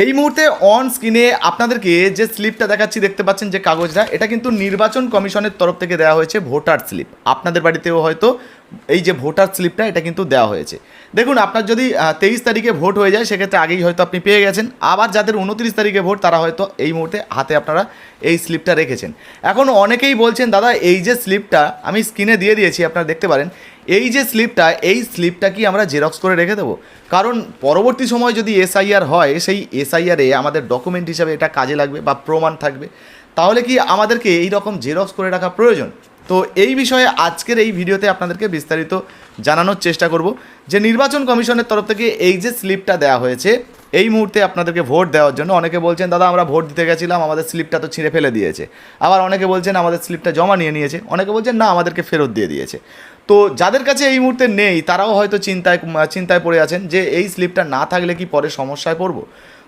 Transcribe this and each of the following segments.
এই মুহূর্তে অন স্ক্রিনে আপনাদেরকে যে স্লিপটা দেখাচ্ছি, দেখতে পাচ্ছেন যে কাগজটা, এটা কিন্তু নির্বাচন কমিশনের তরফ থেকে দেওয়া হয়েছে ভোটার স্লিপ। আপনাদের বাড়িতেও হয়তো এই যে ভোটার স্লিপটা এটা কিন্তু দেওয়া হয়েছে। দেখুন, আপনার যদি 23 তারিখে ভোট হয়ে যায় সেক্ষেত্রে আগেই হয়তো আপনি পেয়ে গেছেন। আবার যাদের 29 তারিখে ভোট তারা হয়তো এই মুহূর্তে হাতে আপনারা এই স্লিপটা রেখেছেন। এখন অনেকেই বলছেন দাদা এই যে স্লিপটা আমি স্ক্রিনে দিয়ে দিয়েছি, আপনারা দেখতে পারেন এই যে স্লিপটা, এই স্লিপটা কি আমরা জেরক্স করে রেখে দেবো? কারণ পরবর্তী সময় যদি এসআইআর হয়, সেই এসআইআরে আমাদের ডকুমেন্ট হিসাবে এটা কাজে লাগবে বা প্রমাণ থাকবে। তাহলে কি আমাদেরকে এই রকম জেরক্স করে রাখা প্রয়োজন? তো এই বিষয়ে আজকের এই ভিডিওতে আপনাদেরকে বিস্তারিত জানানোর চেষ্টা করব যে নির্বাচন কমিশনের তরফ থেকে এই যে স্লিপটা দেওয়া হয়েছে এই মুহূর্তে আপনাদেরকে ভোট দেওয়ার জন্য। অনেকে বলছেন দাদা আমরা ভোট দিতে গেছিলাম, আমাদের স্লিপটা তো ছিঁড়ে ফেলে দিয়েছে। আবার অনেকে বলছেন আমাদের স্লিপটা জমা নিয়ে নিয়েছে, অনেকে বলছেন না আমাদেরকে ফেরত দিয়ে দিয়েছে। তো যাদের কাছে এই মুহূর্তে নেই তারাও হয়তো চিন্তায় পড়ে আছেন যে এই স্লিপটা না থাকলে কি পরে সমস্যায় পড়ব।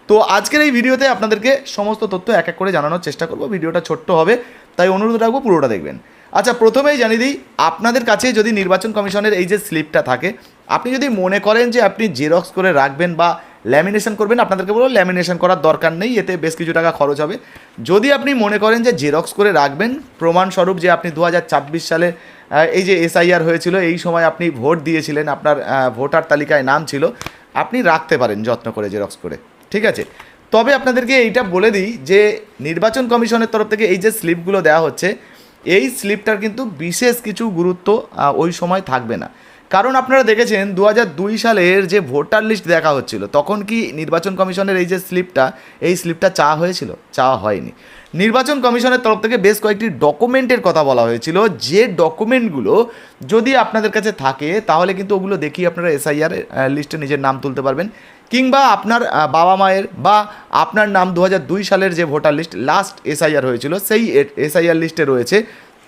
তো আজকের এই ভিডিওতে আপনাদেরকে সমস্ত তথ্য এক এক করে জানানোর চেষ্টা করব। ভিডিওটা ছোট্ট হবে, তাই অনুরোধ রাখবো পুরোটা দেখবেন। আচ্ছা, প্রথমেই জানিয়ে দিই, আপনাদের কাছে যদি নির্বাচন কমিশনের এই যে স্লিপটা থাকে, আপনি যদি মনে করেন যে আপনি জেরক্স করে রাখবেন বা ল্যামিনেশন করবেন, আপনাদেরকে বলবো ল্যামিনেশন করার দরকার নেই, এতে বেশ কিছু টাকা খরচ হবে। যদি আপনি মনে করেন যে জেরক্স করে রাখবেন প্রমাণস্বরূপ যে আপনি 2026 সালে এই যে এসআইআর হয়েছিল এই সময় আপনি ভোট দিয়েছিলেন, আপনার ভোটার তালিকায় নাম ছিল, আপনি রাখতে পারেন যত্ন করে জেরক্স করে, ঠিক আছে। তবে আপনাদেরকে এইটা বলে দিই যে নির্বাচন কমিশনের তরফ থেকে এই যে স্লিপগুলো দেওয়া হচ্ছে, এই স্লিপটার কিন্তু বিশেষ কিছু গুরুত্ব ওই সময় থাকবে না। কারণ আপনারা দেখেছেন 2002 সালের যে ভোটার লিস্ট দেখা হচ্ছিল, তখন কি নির্বাচন কমিশনের এই যে স্লিপটা, এই স্লিপটা চাওয়া হয়েছিল? চাওয়া হয়নি। নির্বাচন কমিশনের তরফ থেকে বেশ কয়েকটি ডকুমেন্টের কথা বলা হয়েছিল, যে ডকুমেন্টগুলো যদি আপনাদের কাছে থাকে তাহলে কিন্তু ওগুলো দেখিয়ে আপনারা এসআইআর লিস্টে নিজের নাম তুলতে পারবেন, কিংবা আপনার বাবা মায়ের বা আপনার নাম 2002 সালের যে ভোটার লিস্ট লাস্ট এসআইআর হয়েছিল সেই এসআইআর লিস্টে রয়েছে,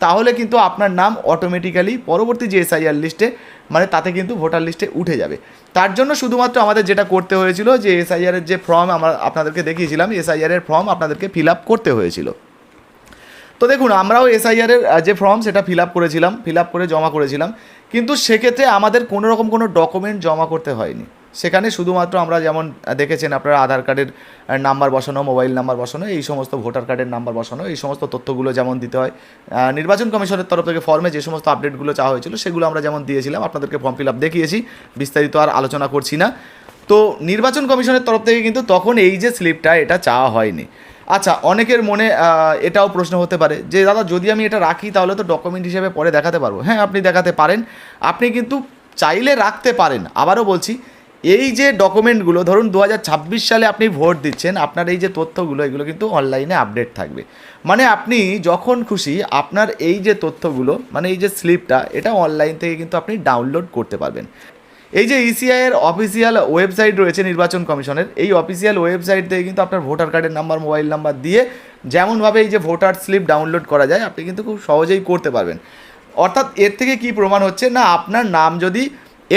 তাহলে কিন্তু আপনার নাম অটোমেটিক্যালি পরবর্তী যে এসআইআর লিস্টে মানে তাতে কিন্তু ভোটার লিস্টে উঠে যাবে। তার জন্য শুধুমাত্র আমাদের যেটা করতে হয়েছিল যে এসআইআরের যে ফর্ম আমরা আপনাদেরকে দেখিয়েছিলাম, এসআইআরের ফর্ম আপনাদেরকে ফিল আপ করতে হয়েছিল। তো দেখুন, আমরাও এসআইআরের যে ফর্ম সেটা ফিল আপ করে জমা করেছিলাম, কিন্তু সেক্ষেত্রে আমাদের কোনো রকম কোনো ডকুমেন্ট জমা করতে হয়নি। সেখানে শুধুমাত্র আমরা যেমন দেখেছেন আপনারা আধার কার্ডের নাম্বার বসানো, মোবাইল নাম্বার বসানো, এই সমস্ত ভোটার কার্ডের নাম্বার বসানো, এই সমস্ত তথ্যগুলো যেমন দিতে হয় নির্বাচন কমিশনের তরফ থেকে ফর্মে যে সমস্ত আপডেটগুলো চাওয়া হয়েছিল সেগুলো আমরা যেমন দিয়েছিলাম, আপনাদেরকে ফর্ম ফিল আপ দেখিয়েছি, বিস্তারিত আর আলোচনা করছি না। তো নির্বাচন কমিশনের তরফ থেকে কিন্তু তখন এই যে স্লিপটা এটা চাওয়া হয়নি। আচ্ছা, অনেকের মনে এটাও প্রশ্ন হতে পারে যে দাদা যদি আমি এটা রাখি তাহলে তো ডকুমেন্ট হিসেবে পরে দেখাতে পারবো। হ্যাঁ, আপনি দেখাতে পারেন, আপনি কিন্তু চাইলে রাখতে পারেন। আবারও বলছি, এই যে ডকুমেন্টগুলো ধরুন 2026 সালে আপনি ভোট দিচ্ছেন, আপনার এই যে তথ্যগুলো এগুলো কিন্তু অনলাইনে আপডেট থাকবে। মানে আপনি যখন খুশি আপনার এই যে তথ্যগুলো মানে এই যে স্লিপটা এটা অনলাইন থেকে কিন্তু আপনি ডাউনলোড করতে পারবেন। এই যে ইসিআইয়ের অফিসিয়াল ওয়েবসাইট রয়েছে নির্বাচন কমিশনের, এই অফিসিয়াল ওয়েবসাইট থেকে কিন্তু আপনার ভোটার কার্ডের নাম্বার, মোবাইল নাম্বার দিয়ে যেমনভাবে এই যে ভোটার স্লিপ ডাউনলোড করা যায় আপনি কিন্তু খুব সহজেই করতে পারবেন। অর্থাৎ এর থেকে কি প্রমাণ হচ্ছে না, আপনার নাম যদি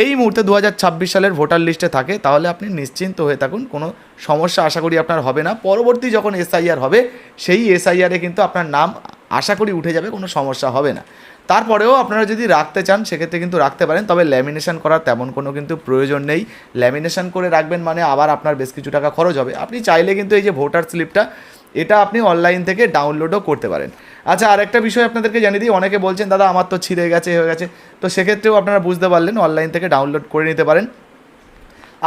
এই মুহূর্তে 2026 সালের ভোটার লিস্টে থাকে তাহলে আপনি নিশ্চিন্ত হয়ে থাকুন, কোনো সমস্যা আশা করি আপনার হবে না। পরবর্তী যখন এসআইআর হবে সেই এসআইআরে কিন্তু আপনার নাম আশা করি উঠে যাবে, কোনো সমস্যা হবে না। তারপরেও আপনারা যদি রাখতে চান সেক্ষেত্রে কিন্তু রাখতে পারেন, তবে ল্যামিনেশন করার তেমন কোনো কিন্তু প্রয়োজন নেই। ল্যামিনেশন করে রাখবেন মানে আবার আপনার বেশ কিছু টাকা খরচ হবে। আপনি চাইলে কিন্তু এই যে ভোটার স্লিপটা এটা আপনি অনলাইন থেকে ডাউনলোডও করতে পারেন। আচ্ছা, আরেকটা বিষয় আপনাদেরকে জানিয়ে দিই, অনেকে বলছেন দাদা আমার তো ছিঁড়ে গেছে হয়ে গেছে, তো সেক্ষেত্রেও আপনারা বুঝতে পারলেন অনলাইন থেকে ডাউনলোড করে নিতে পারেন।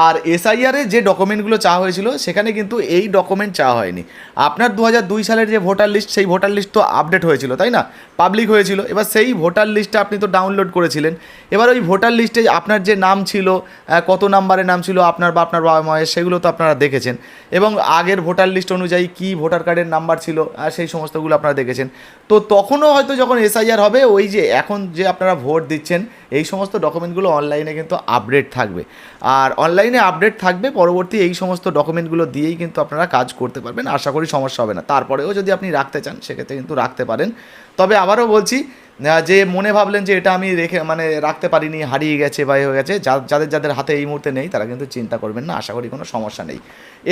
আর এসআইআরে যে ডকুমেন্টগুলো চাওয়া হয়েছিল সেখানে কিন্তু এই ডকুমেন্ট চাওয়া হয়নি। আপনার 2002 সালের যে ভোটার লিস্ট সেই ভোটার লিস্ট তো আপডেট হয়েছিল, তাই না, পাবলিক হয়েছিল। এবার সেই ভোটার লিস্টটা আপনি তো ডাউনলোড করেছিলেন। এবার ওই ভোটার লিস্টে আপনার যে নাম ছিল, কত নাম্বারে নাম ছিল আপনার বা আপনার বাবা মায়ের, সেগুলো তো আপনারা দেখেছেন। এবং আগের ভোটার লিস্ট অনুযায়ী কী ভোটার কার্ডের নাম্বার ছিল সেই সমস্তগুলো আপনারা দেখেছেন। তো তখনও হয়তো যখন এসআইআর হবে ওই যে এখন যে আপনারা ভোট দিচ্ছেন এই সমস্ত ডকুমেন্টগুলো অনলাইনে কিন্তু আপডেট থাকবে। আর অনলাইনে আপডেট থাকবে, পরবর্তী এই সমস্ত ডকুমেন্টগুলো দিয়েই কিন্তু আপনারা কাজ করতে পারবেন, আশা করি সমস্যা হবে না। তারপরেও যদি আপনি রাখতে চান সেক্ষেত্রে কিন্তু রাখতে পারেন। তবে আবারও বলছি, যে মনে ভাবলেন যে এটা আমি রেখে মানে রাখতে পারিনি, হারিয়ে গেছে বা হয়ে গেছে, যাদের হাতে এই মুহূর্তে নেই তারা কিন্তু চিন্তা করবেন না, আশা করি কোনো সমস্যা নেই।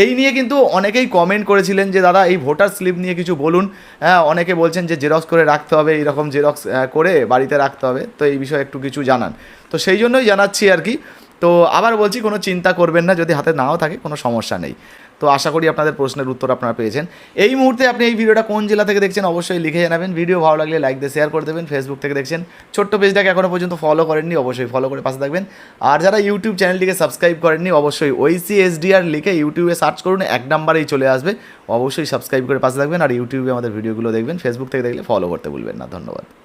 এই নিয়ে কিন্তু অনেকেই কমেন্ট করেছিলেন যে দাদা এই ভোটার স্লিপ নিয়ে কিছু বলুন। হ্যাঁ, অনেকে বলছেন যে জেরক্স করে রাখতে হবে, এইরকম জেরক্স করে বাড়িতে রাখতে হবে, তো এই বিষয়ে একটু কিছু জানান। তো সেই জন্যই জানাচ্ছি আর কি। তো আবার বলছি, কোনো চিন্তা করবেন না, যদি হাতে নাও থাকে কোনো সমস্যা নেই। তো আশা করি আপনাদের প্রশ্নের উত্তর আপনারা পেয়েছেন। এই মুহূর্তে আপনি এই ভিডিওটা কোন জেলা থেকে দেখছেন অবশ্যই লিখে জানাবেন। ভিডিও ভালো লাগলে লাইক দিয়ে শেয়ার করে দেবেন। ফেসবুক থেকে দেখছেন, ছোট্ট পেজটাকে এখনও পর্যন্ত ফলো করেননি, অবশ্যই ফলো করে পাশে থাকবেন। আর যারা ইউটিউব চ্যানেলটিকে সাবস্ক্রাইব করেননি অবশ্যই OECSDR লিখে ইউটিউবে সার্চ করুন, 1 নাম্বারেই চলে আসবে। অবশ্যই সাবস্ক্রাইব করে পাশে থাকবেন আর ইউটিউবে আমাদের ভিডিওগুলো দেখবেন। ফেসবুক থেকে দেখলে ফলো করতে ভুলবেন না। ধন্যবাদ।